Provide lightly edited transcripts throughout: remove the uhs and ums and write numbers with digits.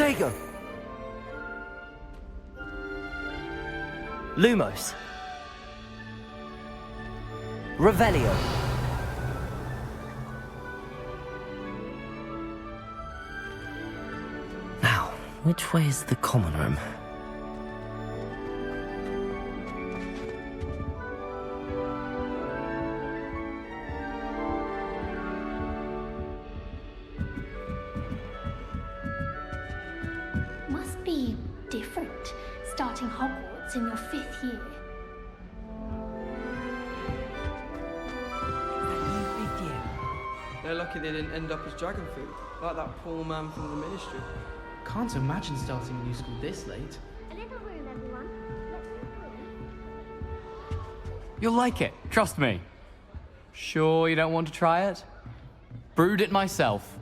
Protego! Lumos. Revelio. Now, which way is the common room? Must be different, starting Hogwarts in your 5th year. They're lucky they didn't end up as dragon food, like that poor man from the Ministry. Can't imagine starting a new school this late. A little room, everyone. You'll like it, trust me. Sure you don't want to try it? Brewed it myself.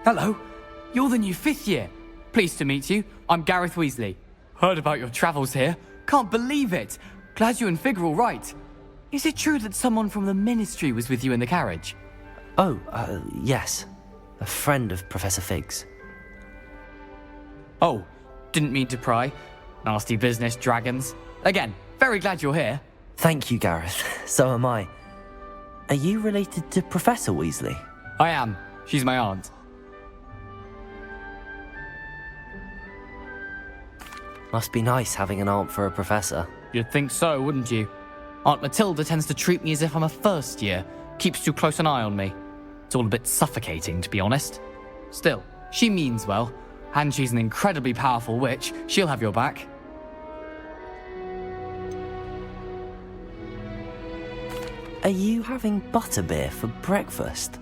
Hello, you're the new 5th year. Pleased to meet you. I'm Gareth Weasley. Heard about your travels here. Can't believe it. Glad you and Fig are all right. Is it true that someone from the Ministry was with you in the carriage? Oh, yes. A friend of Professor Fig's. Oh, didn't mean to pry. Nasty business, dragons. Again, very glad you're here. Thank you, Gareth. So am I. Are you related to Professor Weasley? I am. She's my aunt. Must be nice having an aunt for a professor. You'd think so, wouldn't you? Aunt Matilda tends to treat me as if I'm a first year. Keeps too close an eye on me. It's all a bit suffocating, to be honest. Still, she means well. And she's an incredibly powerful witch. She'll have your back. Are you having butterbeer for breakfast?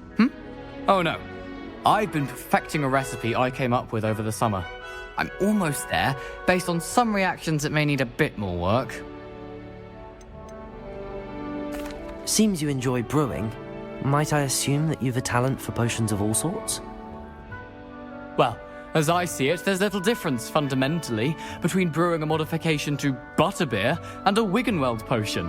Oh no. I've been perfecting a recipe I came up with over the summer. I'm almost there, based on some reactions that may need a bit more work. Seems you enjoy brewing. Might I assume that you've a talent for potions of all sorts? Well, as I see it, there's little difference, fundamentally, between brewing a modification to butterbeer and a Wiggenweld potion.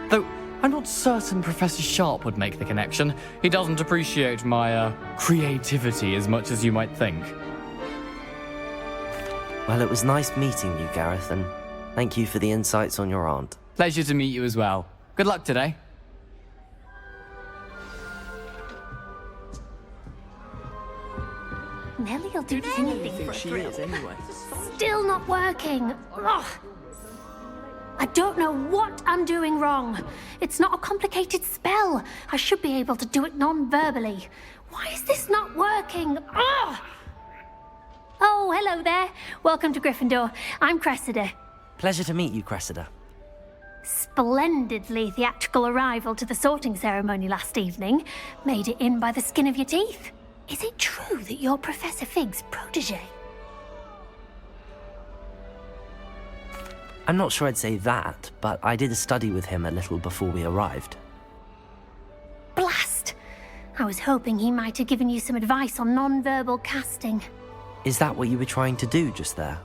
Though, I'm not certain Professor Sharp would make the connection. He doesn't appreciate my, creativity as much as you might think. Well, it was nice meeting you, Gareth, and thank you for the insights on your aunt. Pleasure to meet you as well. Good luck today. Nellie'll do anything for a She thrill. is, anyway. Still not working. Ugh. I don't know what I'm doing wrong. It's not a complicated spell. I should be able to do it non-verbally. Why is this not working? Ugh. Oh, hello there. Welcome to Gryffindor. I'm Cressida. Pleasure to meet you, Cressida. Splendidly theatrical arrival to the sorting ceremony last evening. Made it in by the skin of your teeth. Is it true that you're Professor Fig's protege? I'm not sure I'd say that, but I did a study with him a little before we arrived. Blast! I was hoping he might have given you some advice on non-verbal casting. Is that what you were trying to do just there?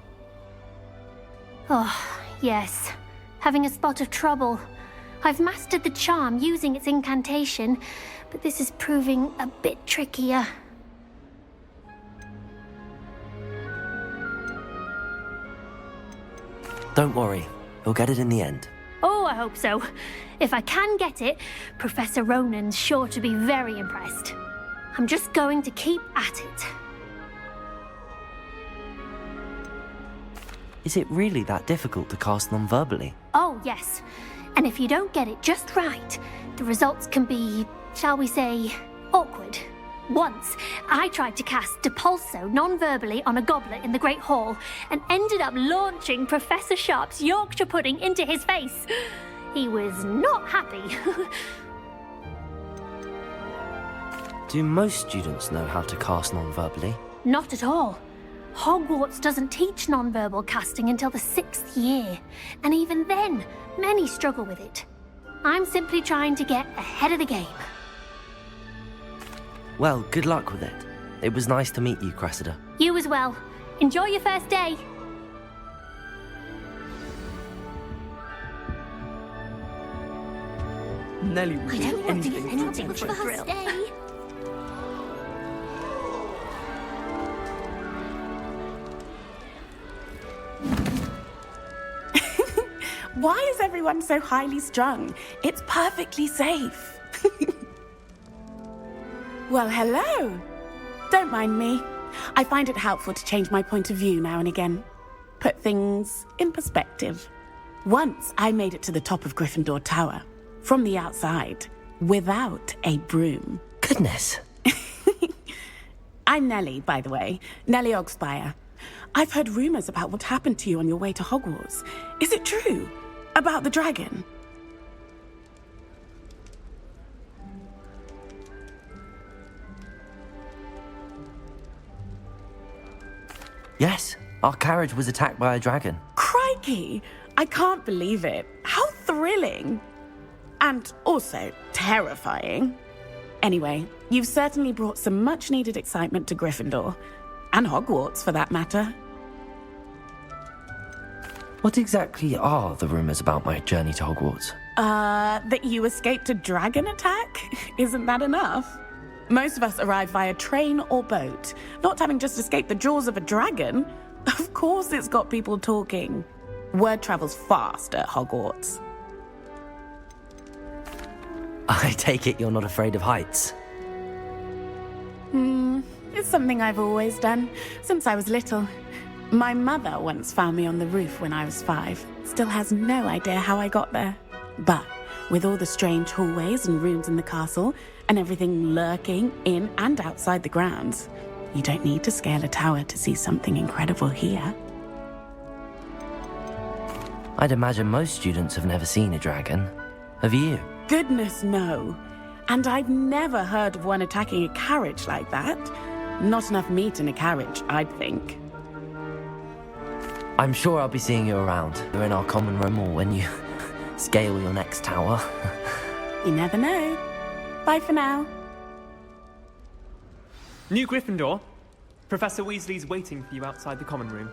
Oh, yes. Having a spot of trouble. I've mastered the charm using its incantation, but this is proving a bit trickier. Don't worry, you'll get it in the end. Oh, I hope so. If I can get it, Professor Ronan's sure to be very impressed. I'm just going to keep at it. Is it really that difficult to cast non-verbally? Oh, yes. And if you don't get it just right, the results can be, shall we say, awkward. Once, I tried to cast Depulso non-verbally on a goblet in the Great Hall and ended up launching Professor Sharp's Yorkshire pudding into his face. He was not happy. Do most students know how to cast non-verbally? Not at all. Hogwarts doesn't teach non-verbal casting until the 6th year, and even then, many struggle with it. I'm simply trying to get ahead of the game. Well, good luck with it. It was nice to meet you, Cressida. You as well. Enjoy your first day. Nellie would do anything for a thrill. Why is everyone so highly strung? It's perfectly safe. Well, hello. Don't mind me. I find it helpful to change my point of view now and again. Put things in perspective. Once I made it to the top of Gryffindor Tower, from the outside, without a broom. Goodness. I'm Nellie, by the way. Nellie Ogspire. I've heard rumors about what happened to you on your way to Hogwarts. Is it true? About the dragon? Yes, our carriage was attacked by a dragon. Crikey! I can't believe it. How thrilling! And also terrifying. Anyway, you've certainly brought some much-needed excitement to Gryffindor. And Hogwarts, for that matter. What exactly are the rumors about my journey to Hogwarts? That you escaped a dragon attack? Isn't that enough? Most of us arrive via train or boat, not having just escaped the jaws of a dragon. Of course it's got people talking. Word travels fast at Hogwarts. I take it you're not afraid of heights. It's something I've always done, since I was little. My mother once found me on the roof when I was 5. Still has no idea how I got there. But with all the strange hallways and rooms in the castle, and everything lurking in and outside the grounds, you don't need to scale a tower to see something incredible here. I'd imagine most students have never seen a dragon. Have you? Goodness, no. And I've never heard of one attacking a carriage like that. Not enough meat in a carriage, I'd think. I'm sure I'll be seeing you around. You're in our common room or when you scale your next tower. You never know. Bye for now. New Gryffindor. Professor Weasley's waiting for you outside the common room.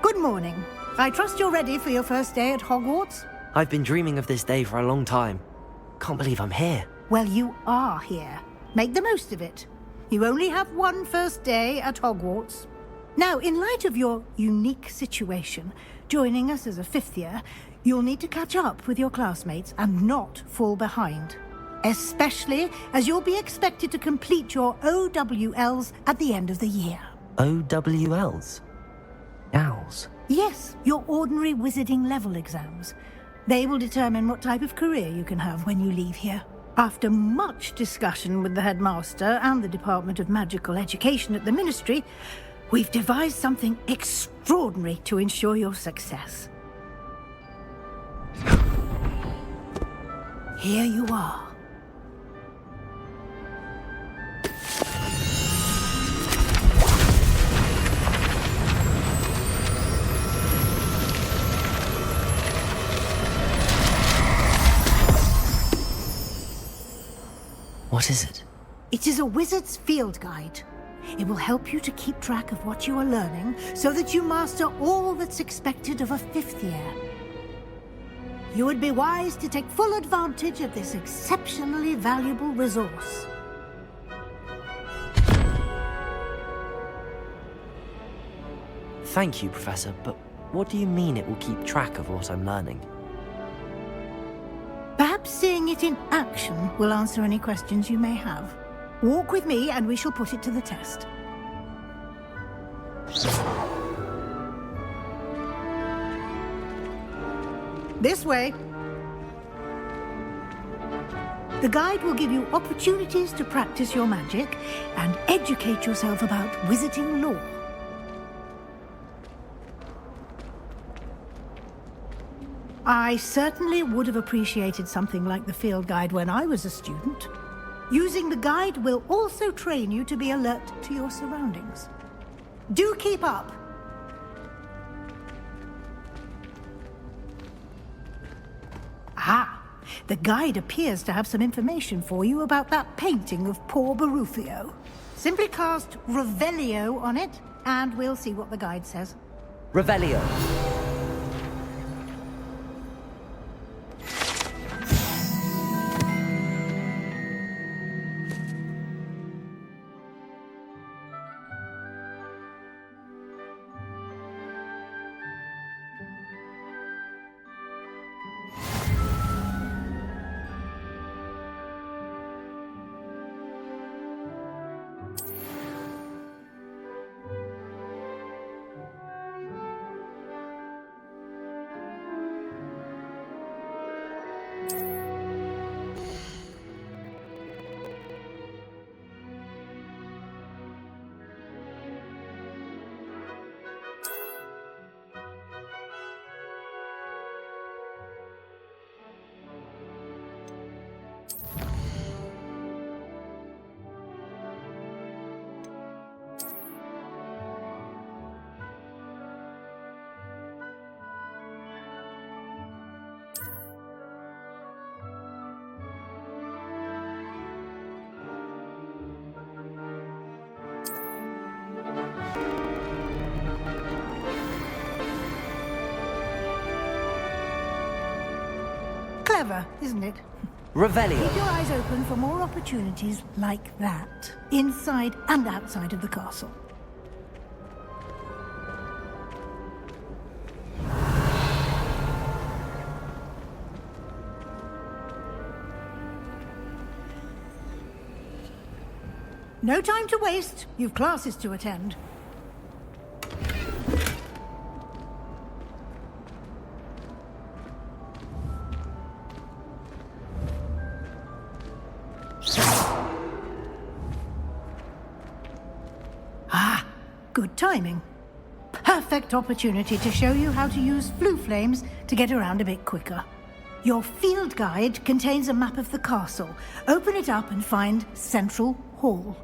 Good morning. I trust you're ready for your first day at Hogwarts? I've been dreaming of this day for a long time. Can't believe I'm here. Well, you are here. Make the most of it. You only have one first day at Hogwarts. Now, in light of your unique situation, joining us as a 5th year, you'll need to catch up with your classmates and not fall behind. Especially as you'll be expected to complete your OWLs at the end of the year. OWLs? Owls? Yes, your ordinary wizarding level exams. They will determine what type of career you can have when you leave here. After much discussion with the headmaster and the Department of Magical Education at the Ministry, we've devised something extraordinary to ensure your success. Here you are. What is it? It is a wizard's field guide. It will help you to keep track of what you are learning so that you master all that's expected of a 5th year. You would be wise to take full advantage of this exceptionally valuable resource. Thank you, Professor, but what do you mean it will keep track of what I'm learning? Perhaps seeing it in action will answer any questions you may have. Walk with me and we shall put it to the test. This way. The guide will give you opportunities to practice your magic and educate yourself about wizarding lore. I certainly would have appreciated something like the field guide when I was a student. Using the guide will also train you to be alert to your surroundings. Do keep up! Ah, the guide appears to have some information for you about that painting of poor Barufio. Simply cast Revelio on it, and we'll see what the guide says. Revelio. Clever, isn't it? Revelio. Keep your eyes open for more opportunities like that, inside and outside of the castle. No time to waste. You've classes to attend. Good timing. Perfect opportunity to show you how to use flue flames to get around a bit quicker. Your field guide contains a map of the castle. Open it up and find Central Hall.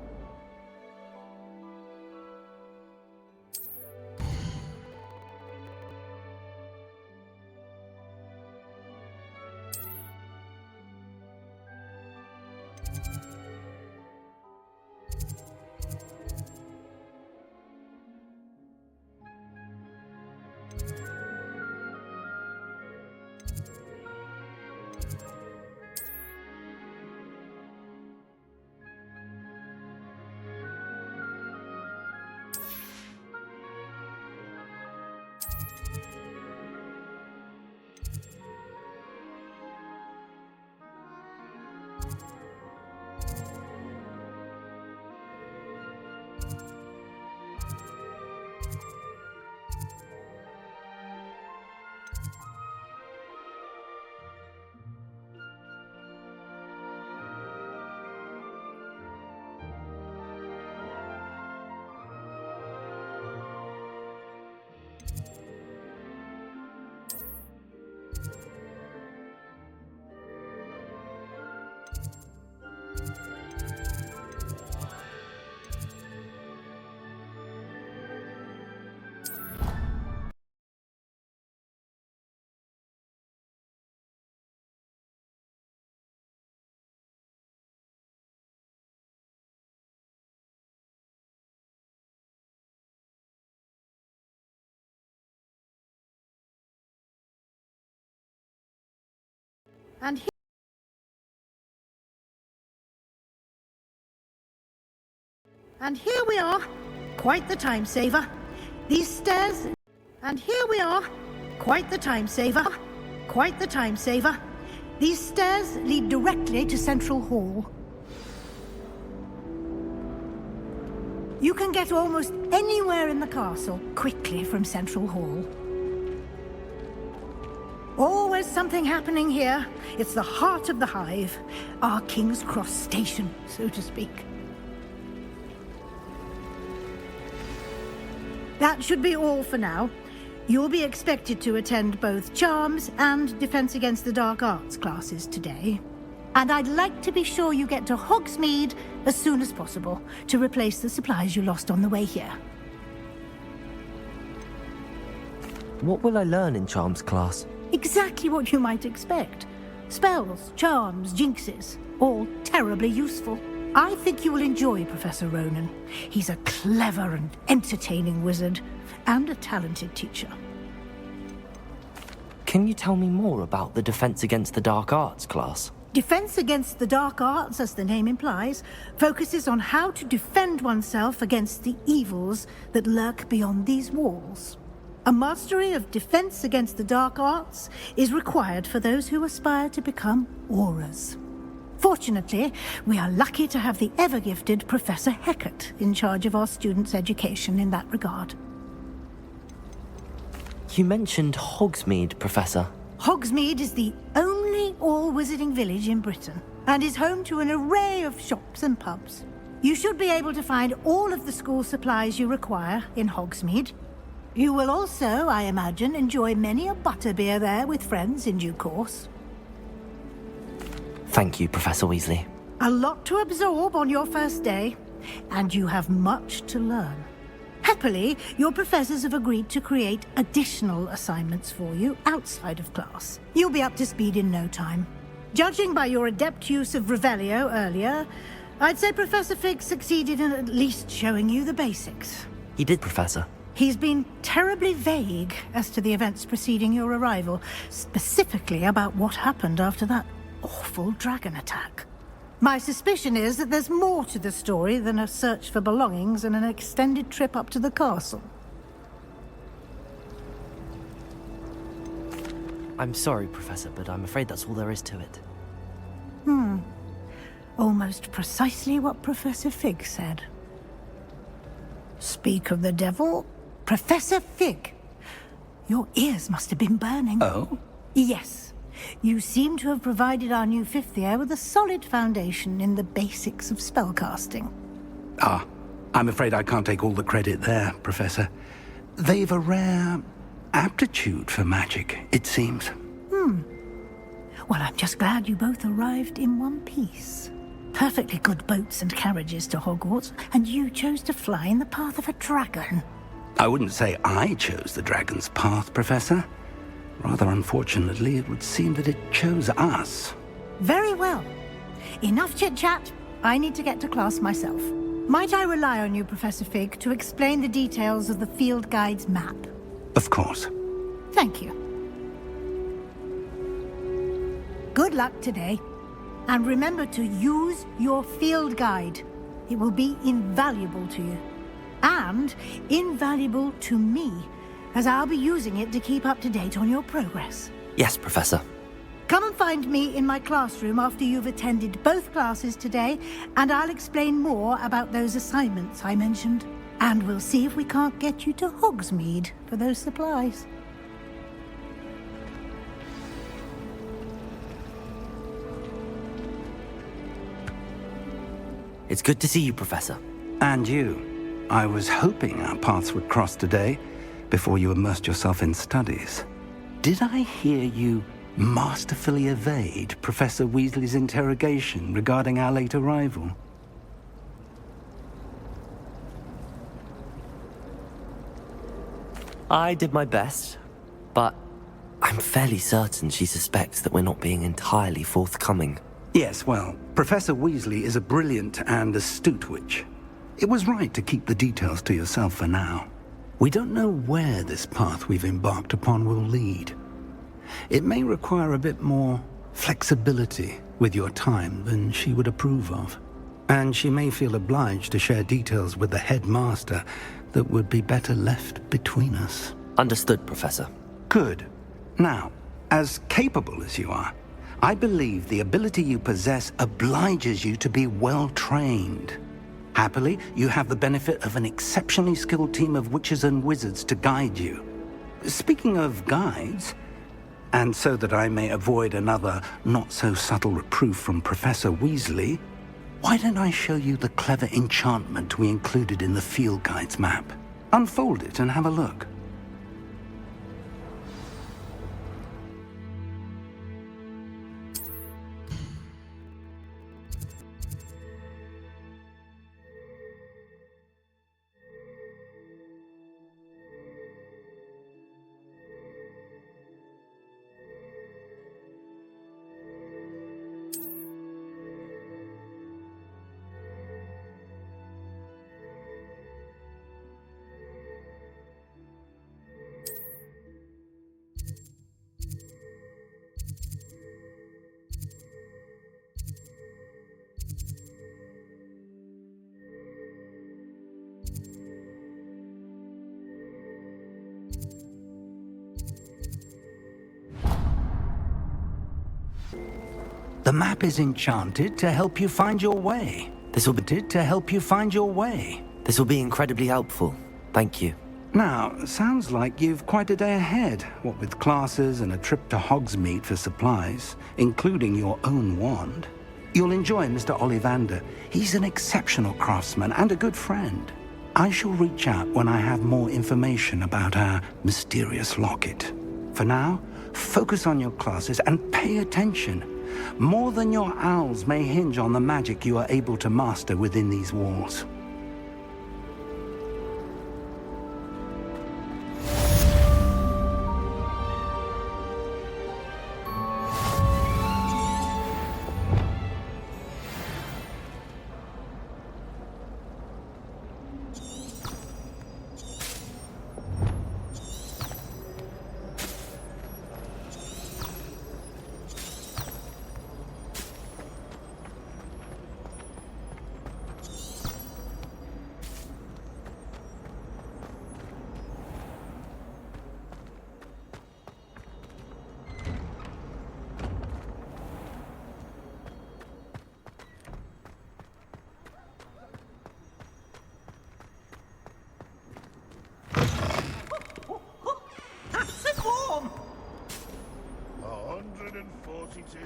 And here we are. Quite the time saver. These stairs... And here we are. Quite the time saver. Quite the time saver. These stairs lead directly to Central Hall. You can get almost anywhere in the castle quickly from Central Hall. Always something happening here. It's the heart of the hive. Our King's Cross station, so to speak. That should be all for now. You'll be expected to attend both Charms and Defense Against the Dark Arts classes today. And I'd like to be sure you get to Hogsmeade as soon as possible to replace the supplies you lost on the way here. What will I learn in Charms class? Exactly what you might expect. Spells, charms, jinxes, all terribly useful. I think you will enjoy Professor Ronan. He's a clever and entertaining wizard, and a talented teacher. Can you tell me more about the Defense Against the Dark Arts class? Defense Against the Dark Arts, as the name implies, focuses on how to defend oneself against the evils that lurk beyond these walls. A mastery of Defense Against the Dark Arts is required for those who aspire to become auras. Fortunately, we are lucky to have the ever-gifted Professor Hecat in charge of our students' education in that regard. You mentioned Hogsmeade, Professor. Hogsmeade is the only all-wizarding village in Britain, and is home to an array of shops and pubs. You should be able to find all of the school supplies you require in Hogsmeade. You will also, I imagine, enjoy many a butterbeer there with friends in due course. Thank you, Professor Weasley. A lot to absorb on your first day, and you have much to learn. Happily, your professors have agreed to create additional assignments for you outside of class. You'll be up to speed in no time. Judging by your adept use of Revelio earlier, I'd say Professor Fig succeeded in at least showing you the basics. He did, Professor. He's been terribly vague as to the events preceding your arrival, specifically about what happened after that awful dragon attack. My suspicion is that there's more to the story than a search for belongings and an extended trip up to the castle. I'm sorry, Professor, but I'm afraid that's all there is to it. Almost precisely what Professor Fig said. Speak of the devil, Professor Fig. Your ears must have been burning. Oh? Yes. You seem to have provided our new fifth year with a solid foundation in the basics of spellcasting. Ah, I'm afraid I can't take all the credit there, Professor. They've a rare aptitude for magic, it seems. Well, I'm just glad you both arrived in one piece. Perfectly good boats and carriages to Hogwarts, and you chose to fly in the path of a dragon. I wouldn't say I chose the dragon's path, Professor. Rather unfortunately, it would seem that it chose us. Very well. Enough chit-chat. I need to get to class myself. Might I rely on you, Professor Fig, to explain the details of the field guide's map? Of course. Thank you. Good luck today. And remember to use your field guide. It will be invaluable to you. And invaluable to me, as I'll be using it to keep up to date on your progress. Yes, Professor. Come and find me in my classroom after you've attended both classes today, and I'll explain more about those assignments I mentioned. And we'll see if we can't get you to Hogsmeade for those supplies. It's good to see you, Professor. And you. I was hoping our paths would cross today, before you immersed yourself in studies. Did I hear you masterfully evade Professor Weasley's interrogation regarding our late arrival? I did my best, but I'm fairly certain she suspects that we're not being entirely forthcoming. Yes, well, Professor Weasley is a brilliant and astute witch. It was right to keep the details to yourself for now. We don't know where this path we've embarked upon will lead. It may require a bit more flexibility with your time than she would approve of. And she may feel obliged to share details with the headmaster that would be better left between us. Understood, Professor. Good. Now, as capable as you are, I believe the ability you possess obliges you to be well-trained. Happily, you have the benefit of an exceptionally skilled team of witches and wizards to guide you. Speaking of guides, and so that I may avoid another not-so-subtle reproof from Professor Weasley, why don't I show you the clever enchantment we included in the field guide's map? Unfold it and have a look. The map is enchanted to help you find your way. This will be To help you find your way. This will be incredibly helpful. Thank you. Now, sounds like you've quite a day ahead, what with classes and a trip to Hogsmeade for supplies, including your own wand. You'll enjoy Mr. Ollivander. He's an exceptional craftsman and a good friend. I shall reach out when I have more information about our mysterious locket. For now, focus on your classes and pay attention. More than your owls may hinge on the magic you are able to master within these walls.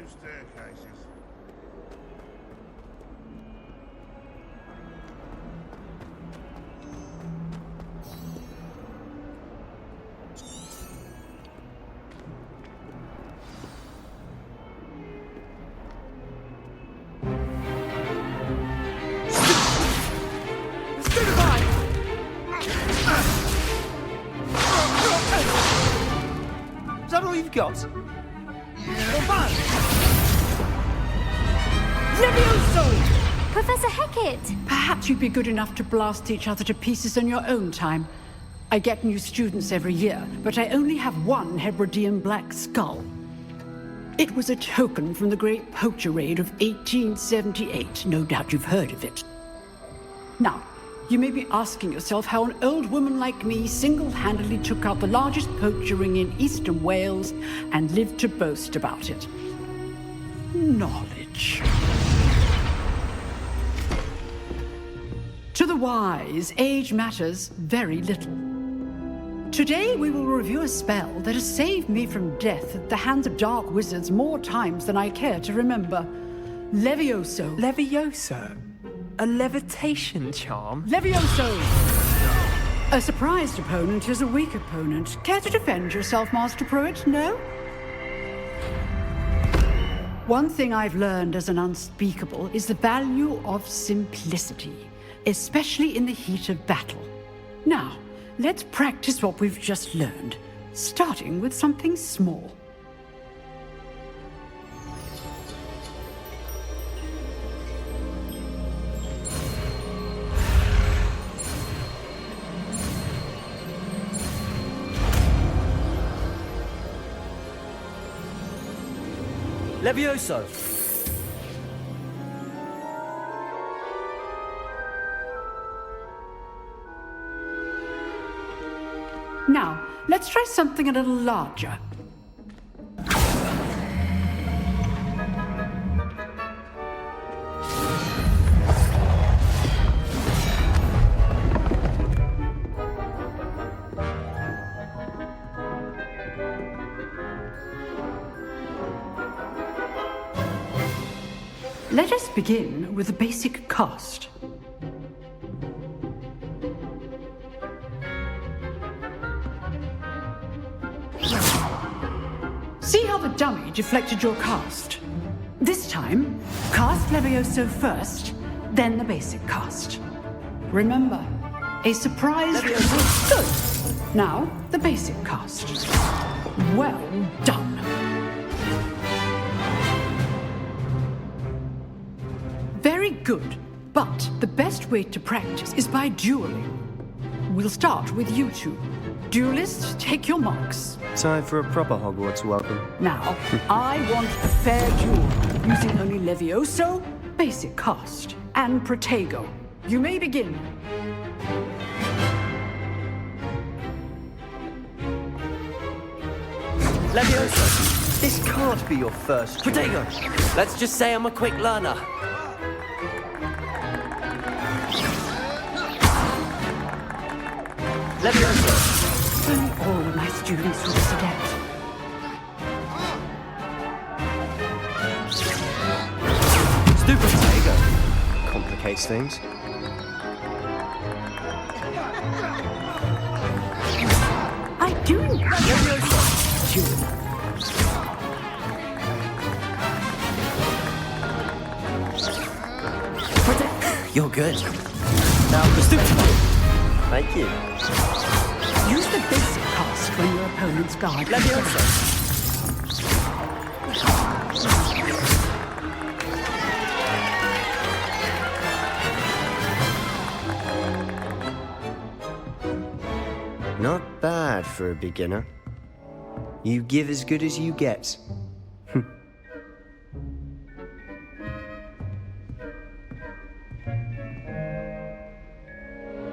Staircases. Is that all you've got? Professor Hecate! Perhaps you'd be good enough to blast each other to pieces on your own time. I get new students every year, but I only have one Hebridean black skull. It was a token from the Great Poacher Raid of 1878. No doubt you've heard of it. Now, you may be asking yourself how an old woman like me single-handedly took out the largest poacher ring in eastern Wales and lived to boast about it. Knowledge. To the wise, age matters very little. Today we will review a spell that has saved me from death at the hands of dark wizards more times than I care to remember. Levioso. Levioso? A levitation charm? Levioso! A surprised opponent is a weak opponent. Care to defend yourself, Master Pruitt? No? One thing I've learned as an unspeakable is the value of simplicity, especially in the heat of battle. Now, let's practice what we've just learned, starting with something small. Levioso! Now, let's try something a little larger. Let us begin with the basic cast. See how the dummy deflected your cast? This time, cast Levioso first, then the basic cast. Remember, a surprise... Good. Now, the basic cast. Well done. Very good, but the best way to practice is by dueling. We'll start with you two. Duelists, take your marks. Time for a proper Hogwarts welcome. Now, I want a fair duel, using only Levioso, basic cast, and Protego. You may begin. Levioso! This can't be your first duel. Protego! Let's just say I'm a quick learner. Leviosa! Only all of my students were this adept. Stupid Protego! Complicates things. I do Leviosa! You're good. Now, stupid. Thank you. Use the basic cast when your opponent's guard. Leviosa! Not bad for a beginner. You give as good as you get.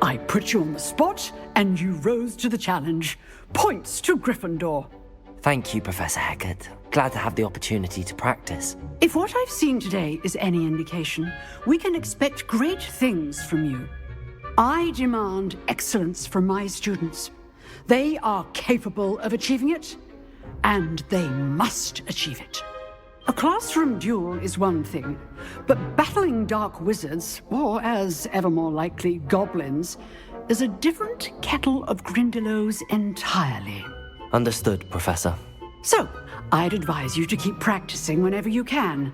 I put you on the spot, and you rose to the challenge. Points to Gryffindor. Thank you, Professor Hecat. Glad to have the opportunity to practice. If what I've seen today is any indication, we can expect great things from you. I demand excellence from my students. They are capable of achieving it, and they must achieve it. A classroom duel is one thing, but battling dark wizards, or as ever more likely, goblins, is a different kettle of Grindylows entirely. Understood, Professor. So, I'd advise you to keep practicing whenever you can.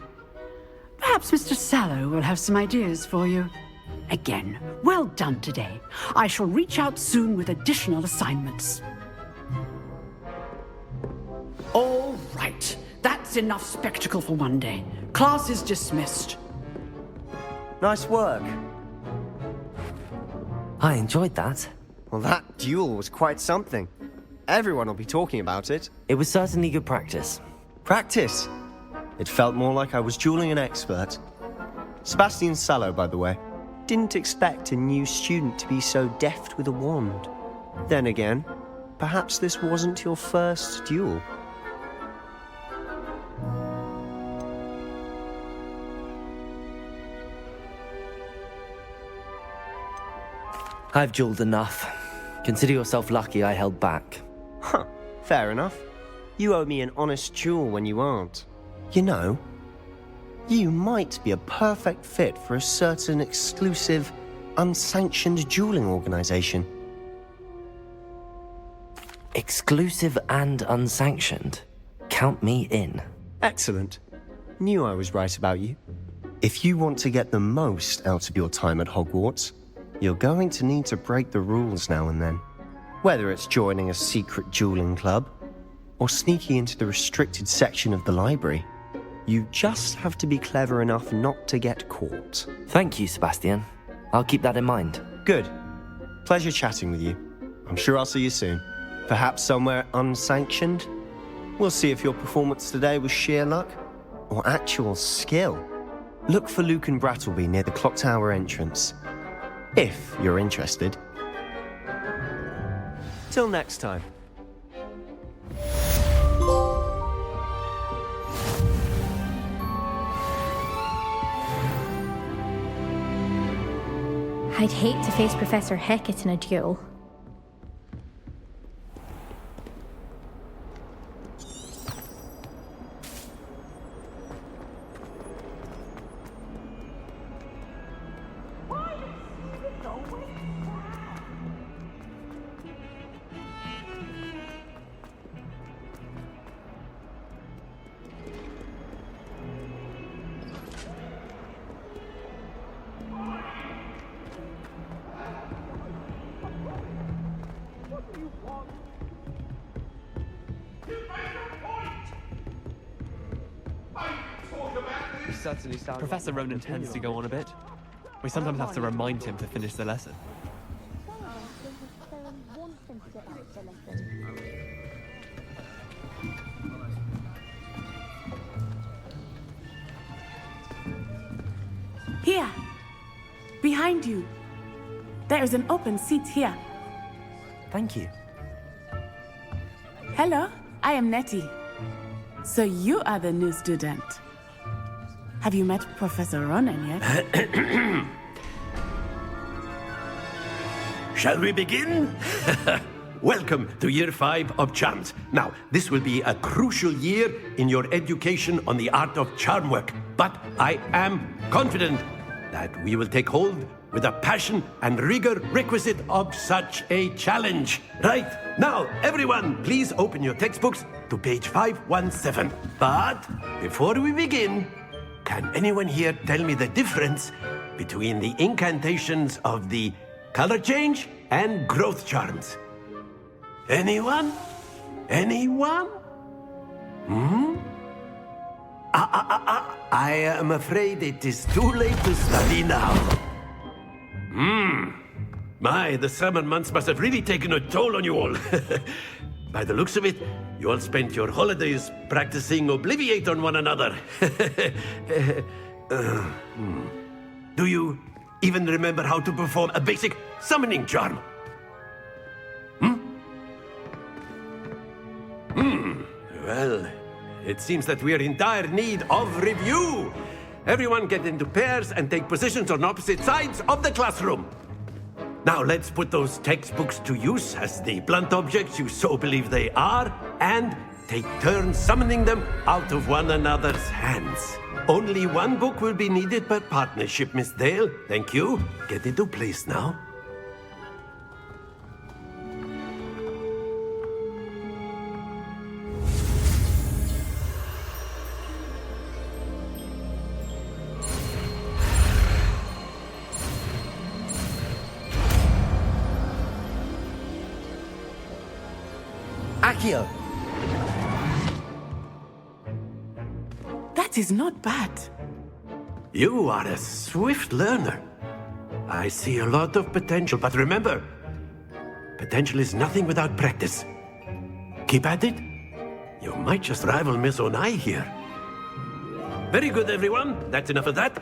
Perhaps Mr. Sallow will have some ideas for you. Again, well done today. I shall reach out soon with additional assignments. All right. That's enough spectacle for one day. Class is dismissed. Nice work. I enjoyed that. Well, that duel was quite something. Everyone will be talking about it. It was certainly good practice. Practice? It felt more like I was dueling an expert. Sebastian Sallow, by the way. Didn't expect a new student to be so deft with a wand. Then again, perhaps this wasn't your first duel. I've dueled enough. Consider yourself lucky I held back. Huh, fair enough. You owe me an honest duel when you aren't. You know, you might be a perfect fit for a certain exclusive, unsanctioned dueling organization. Exclusive and unsanctioned? Count me in. Excellent. Knew I was right about you. If you want to get the most out of your time at Hogwarts, you're going to need to break the rules now and then. Whether it's joining a secret dueling club, or sneaking into the restricted section of the library, you just have to be clever enough not to get caught. Thank you, Sebastian. I'll keep that in mind. Good. Pleasure chatting with you. I'm sure I'll see you soon. Perhaps somewhere unsanctioned? We'll see if your performance today was sheer luck, or actual skill. Look for Luke and Brattleby near the clock tower entrance. If you're interested. Till next time. I'd hate to face Professor Hecat in a duel. Professor Ronan tends to go on a bit. We sometimes have to remind him to finish the lesson. Here. Behind you. There is an open seat here. Thank you. Hello, I am Nettie. So you are the new student. Have you met Professor Ronan yet? Shall we begin? Welcome to Year 5 of Charms. Now, this will be a crucial year in your education on the art of charm work. But I am confident that we will take hold with the passion and rigor requisite of such a challenge. Right, now, everyone, please open your textbooks to page 517. But before we begin, can anyone here tell me the difference between the incantations of the color change and growth charms? Anyone? Anyone? I am afraid it is too late to study now. My, the summer months must have really taken a toll on you all. By the looks of it, you all spent your holidays practicing Obliviate on one another. Do you even remember how to perform a basic summoning charm? Well, it seems that we are in dire need of review. Everyone get into pairs and take positions on opposite sides of the classroom. Now let's put those textbooks to use as the blunt objects you so believe they are, and take turns summoning them out of one another's hands. Only one book will be needed per partnership, Miss Dale. Thank you. Get into place now. Accio! That is not bad. You are a swift learner. I see a lot of potential, but remember, potential is nothing without practice. Keep at it. You might just rival Miss Onai here. Very good, everyone. That's enough of that.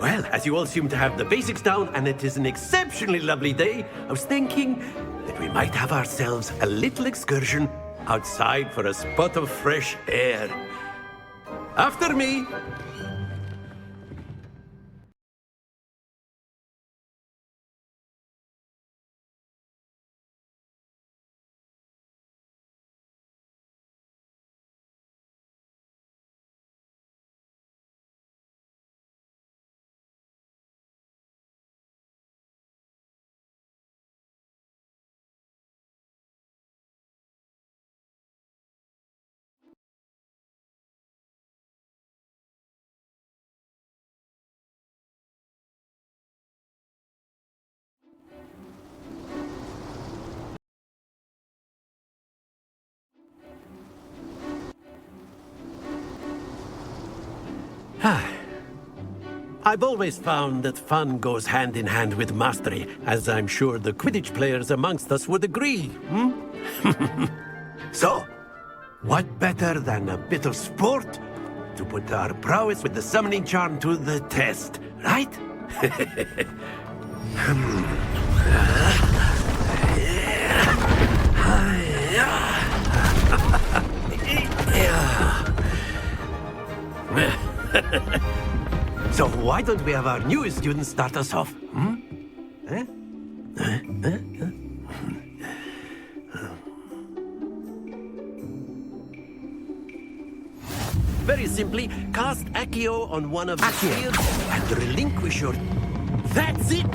Well, as you all seem to have the basics down, and it is an exceptionally lovely day, I was thinking that we might have ourselves a little excursion outside for a spot of fresh air. After me. I've always found that fun goes hand in hand with mastery, as I'm sure the Quidditch players amongst us would agree. So, what better than a bit of sport to put our prowess with the summoning charm to the test, right? So why don't we have our newest student start us off? Very simply, cast Accio on one of the shields and relinquish your... That's it!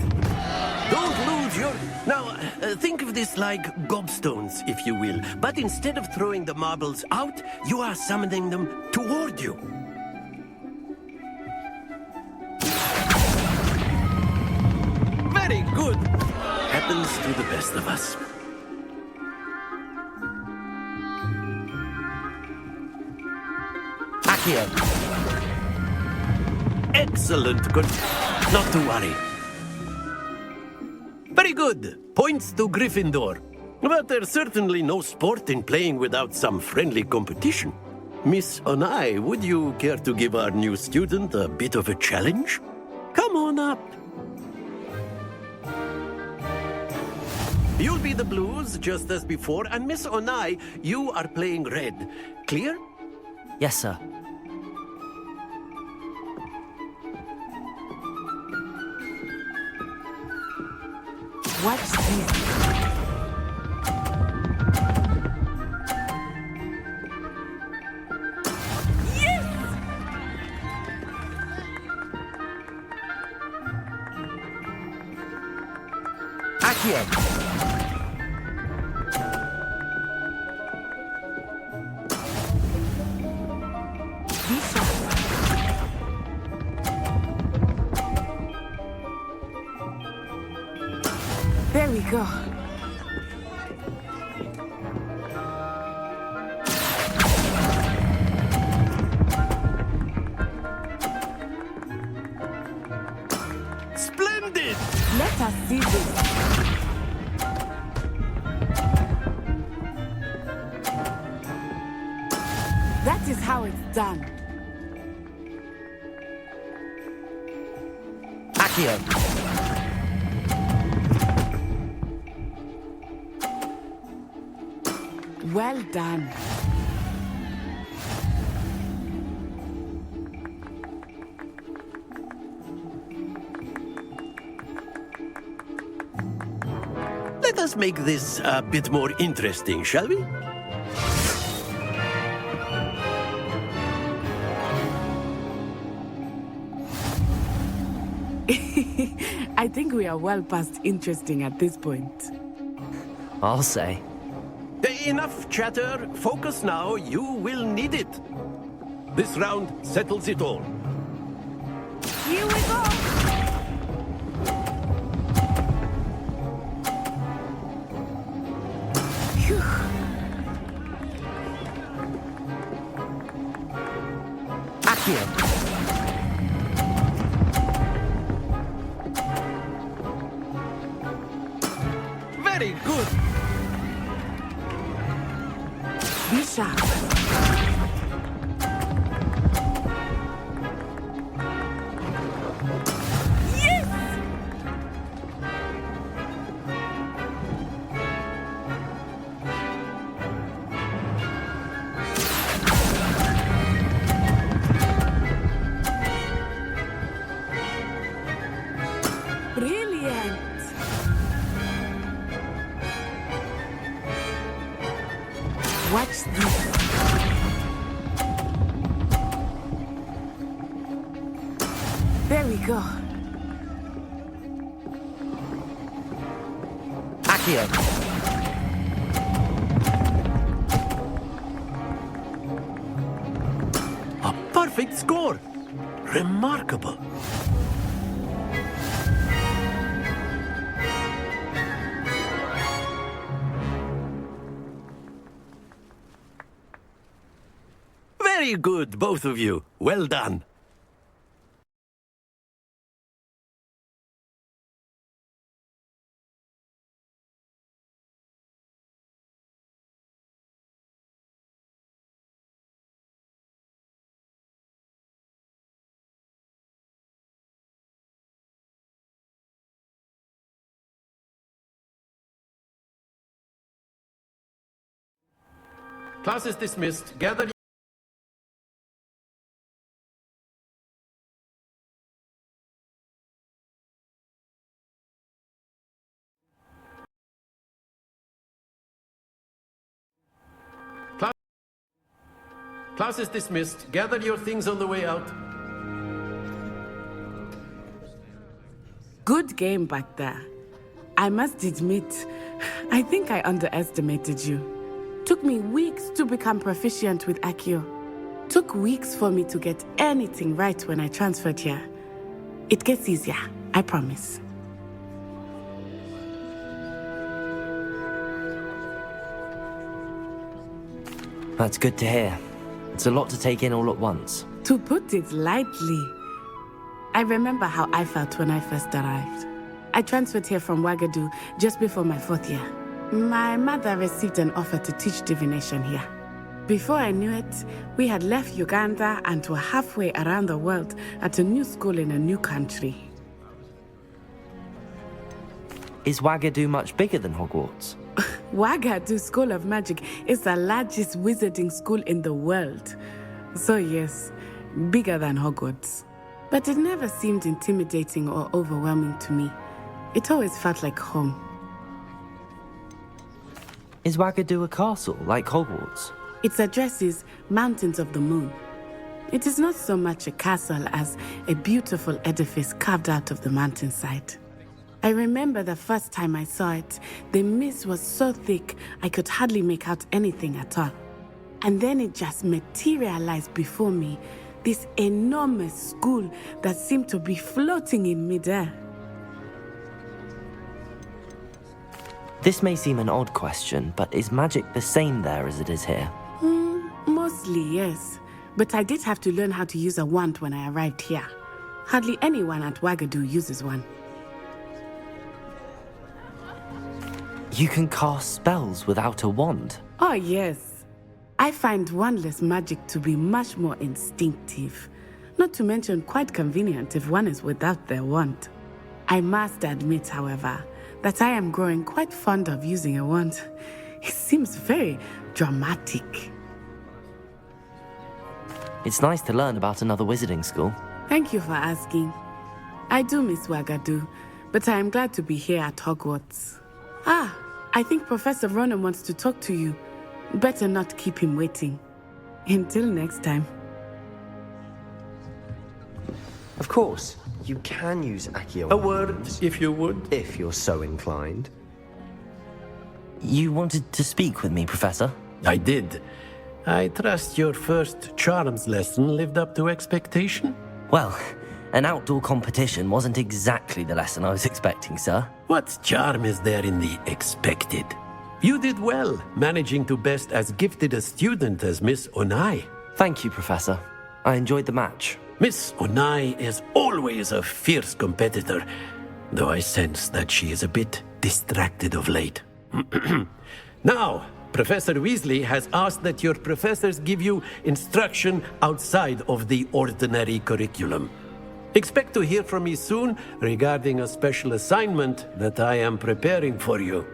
Don't lose your... Now, think of this like gobstones, if you will. But instead of throwing the marbles out, you are summoning them toward you. Very good. Happens to the best of us. Accio. Excellent. Good. Not to worry. Very good. Points to Gryffindor. But there's certainly no sport in playing without some friendly competition. Miss Onai, would you care to give our new student a bit of a challenge? Come on up. You'll be the blues, just as before, and Miss Onai, you are playing red. Clear? Yes, sir. Watch this. Accio! There we go. Splendid! Let us see this. That is how it's done. Accio! Well done. Let us make this a bit more interesting, shall we? I think we are well past interesting at this point. I'll say. Enough chatter. Focus now. You will need it. This round settles it all. Here we go. Phew. Accio! Very good. Be sharp. Yes! Brilliant. Watch this. There we go. Accio! A perfect score. Remarkable. Very good, both of you. Well done. Class is dismissed. Gather. Class is dismissed. Gather your things on the way out. Good game back there. I must admit, I think I underestimated you. Took me weeks to become proficient with Accio. Took weeks for me to get anything right when I transferred here. It gets easier, I promise. That's good to hear. It's a lot to take in all at once. To put it lightly, I remember how I felt when I first arrived. I transferred here from Wagadu just before my 4th year. My mother received an offer to teach divination here. Before I knew it, we had left Uganda and were halfway around the world at a new school in a new country. Is Wagadu much bigger than Hogwarts? Wagadu School of Magic is the largest wizarding school in the world. So yes, bigger than Hogwarts. But it never seemed intimidating or overwhelming to me. It always felt like home. Is Wagadu a castle, like Hogwarts? Its address is Mountains of the Moon. It is not so much a castle as a beautiful edifice carved out of the mountainside. I remember the first time I saw it, the mist was so thick I could hardly make out anything at all. And then it just materialized before me, this enormous school that seemed to be floating in midair. This may seem an odd question, but is magic the same there as it is here? Mostly, yes. But I did have to learn how to use a wand when I arrived here. Hardly anyone at Wagadu uses one. You can cast spells without a wand? Oh, yes. I find wandless magic to be much more instinctive. Not to mention quite convenient if one is without their wand. I must admit, however, that I am growing quite fond of using a wand. It seems very dramatic. It's nice to learn about another wizarding school. Thank you for asking. I do miss Wagadu, but I am glad to be here at Hogwarts. I think Professor Ronan wants to talk to you. Better not keep him waiting. Until next time. Of course, you can use Accio. A word, if you would. If you're so inclined. You wanted to speak with me, Professor? I did. I trust your first charms lesson lived up to expectation? Well, an outdoor competition wasn't exactly the lesson I was expecting, sir. What charm is there in the expected? You did well, managing to best as gifted a student as Miss Onai. Thank you, Professor. I enjoyed the match. Miss Onai is always a fierce competitor, though I sense that she is a bit distracted of late. Now, Professor Weasley has asked that your professors give you instruction outside of the ordinary curriculum. Expect to hear from me soon regarding a special assignment that I am preparing for you.